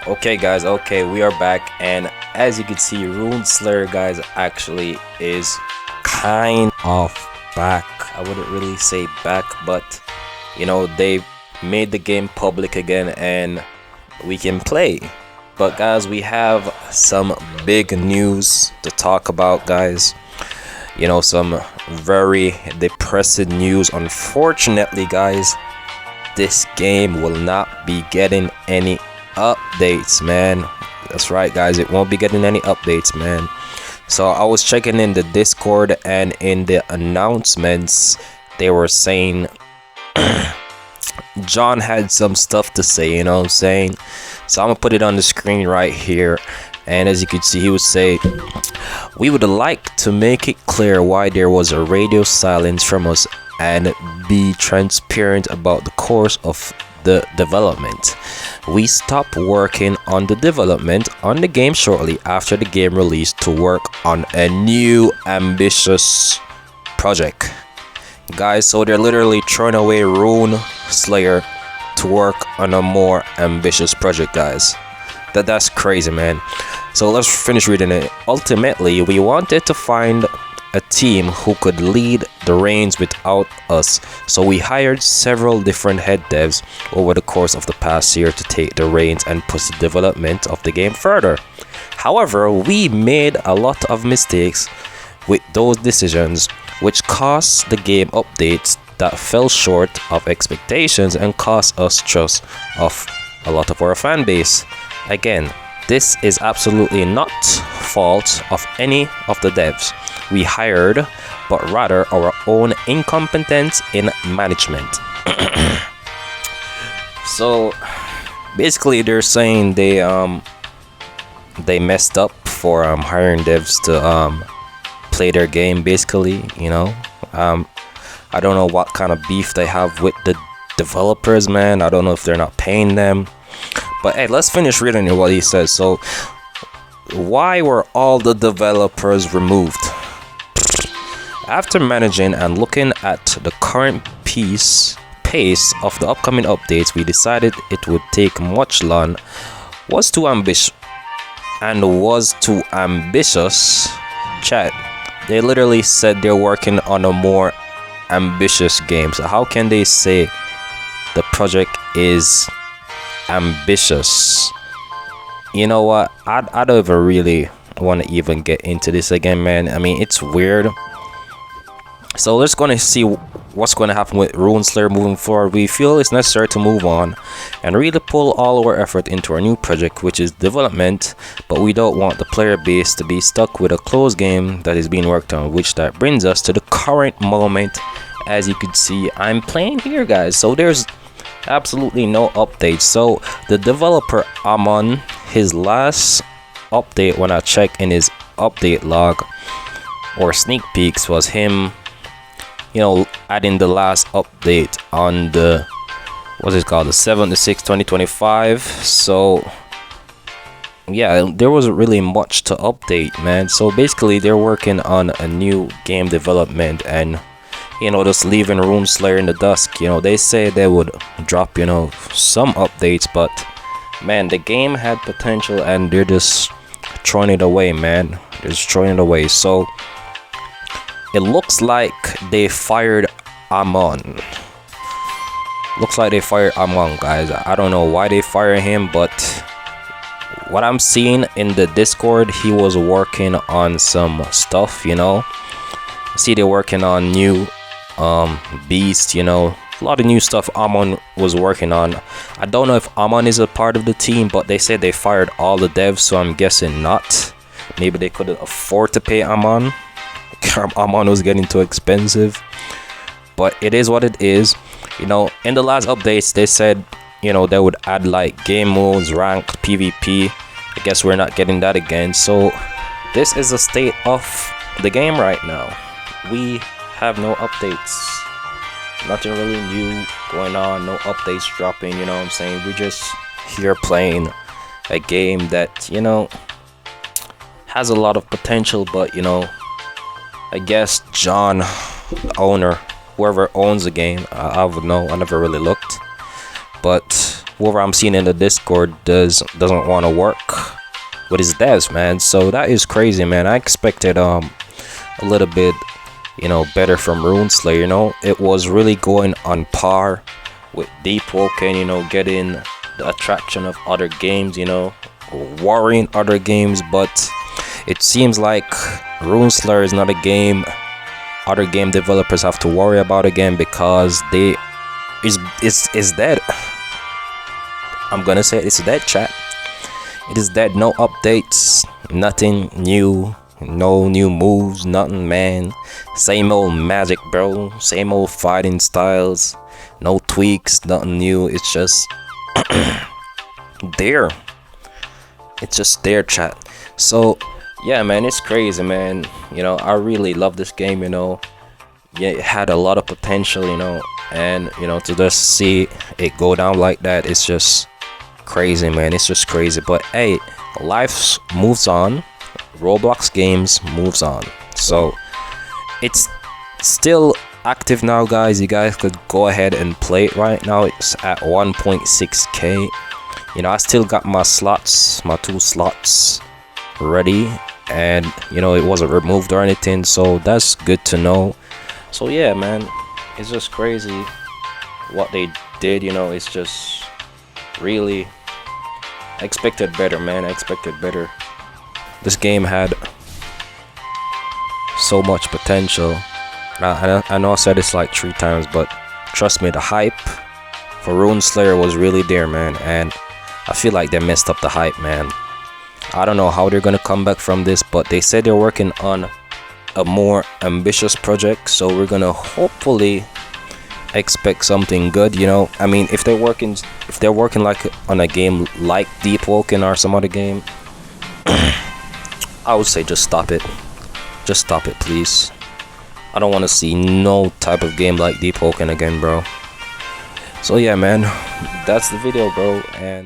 Okay guys, okay, we are back, and as you can see, Runeslayer guys actually is kind of back. I wouldn't really say back, but they made the game public again and we can play. But guys, we have some big news to talk about, guys. Some very depressing news. Unfortunately, guys, this game will not be getting any updates, man. That's right, guys, it won't be getting any updates, man. So I was checking in the Discord, and in the announcements they were saying John had some stuff to say, you know what I'm saying? So I'm gonna put it on the screen right here, and as you can see, he would say, "We would like to make it clear why there was a radio silence from us and be transparent about the course of the development. We stopped working on the development on the game shortly after the game released to work on a new ambitious project." Guys, so they're literally throwing away Runeslayer to work on a more ambitious project, guys. That's crazy, man. So let's finish reading it. "Ultimately, we wanted to find a team who could lead the reins without us, so we hired several different head devs over the course of the past year to take the reins and push the development of the game further. However, we made a lot of mistakes with those decisions, which cost the game updates that fell short of expectations and cost us trust of a lot of our fan base. Again, this is absolutely not fault of any of the devs we hired, but rather our own incompetence in management." So basically they're saying they messed up for hiring devs to play their game, basically. I don't know what kind of beef they have with the developers, man. I don't know if they're not paying them. But hey, let's finish reading what he says. So, why were all the developers removed? "After managing and looking at the current pace of the upcoming updates, we decided it would take much long, was too ambitious. Chat, they literally said they're working on a more ambitious game. So how can they say the project is ambitious? You know what? I don't even really want to even get into this again, man. I mean, it's weird. So let's gonna see what's going to happen with Runeslayer moving forward. We feel it's necessary to move on and really pull all our effort into our new project, which is development, but we don't want the player base to be stuck with a closed game that is being worked on, which that brings us to the current moment. As you can see, I'm playing here, guys. So there's absolutely no updates. So the developer Amon, his last update when I checked in his update log or sneak peeks was him adding the last update on the what's it called, the 7/6/2025. So yeah, there wasn't really much to update, man. So basically they're working on a new game development and just leaving Runeslayer in the dust. They say they would drop some updates, but man, the game had potential and they're just throwing it away, man. They're just throwing it away. So it looks like they fired Amon. Looks like they fired Amon, guys. I don't know why they fired him, but what I'm seeing in the Discord, he was working on some stuff, See, they're working on new beast, a lot of new stuff Amon was working on. I don't know if Amon is a part of the team, but they said they fired all the devs, so I'm guessing not. Maybe they couldn't afford to pay Amon. Amon was getting too expensive, but it is what it is. In the last updates they said they would add like game modes, ranked, PvP. I guess we're not getting that again. So this is the state of the game right now. We have no updates, nothing really new going on, no updates dropping. You know what I'm saying? We're just here playing a game that has a lot of potential, but I guess John, the owner, whoever owns the game, I would know. I never really looked, but whoever I'm seeing in the Discord doesn't want to work with his devs, man. So that is crazy, man. I expected a little bit, you know, better from Runeslayer. You know, it was really going on par with Deep Woken, you know, getting the attraction of other games, you know, worrying other games. But it seems like Runeslayer is not a game other game developers have to worry about again, because they is dead. I'm gonna say it's dead, chat. It is dead. No updates, nothing new, no new moves, nothing, man. Same old magic, bro. Same old fighting styles. No tweaks, nothing new. It's just there. It's just there, chat. So yeah, man, it's crazy, man. You know, I really love this game, you know. Yeah, it had a lot of potential, you know, and you know, to just see it go down like that, it's just crazy, man. It's just crazy. But hey, life moves on. Roblox games moves on. So it's still active now, guys. You guys could go ahead and play it right now. It's at 1.6k. You know, I still got my slots, my 2 slots ready, and you know, it wasn't removed or anything, so that's good to know. So yeah, man, it's just crazy what they did. You know, it's just really, I expected better, man. I expected better. This game had so much potential. I know I said this like 3 times, but trust me, the hype for Runeslayer was really there, man, and I feel like they messed up the hype, man. I don't know how they're gonna come back from this, but they said they're working on a more ambitious project, so we're gonna hopefully expect something good. You know, I mean, if they're working like on a game like Deep Woken or some other game, I would say just stop it. Just stop it, please. I don't want to see no type of game like Deep Woken again, bro. So yeah, man, that's the video, bro, and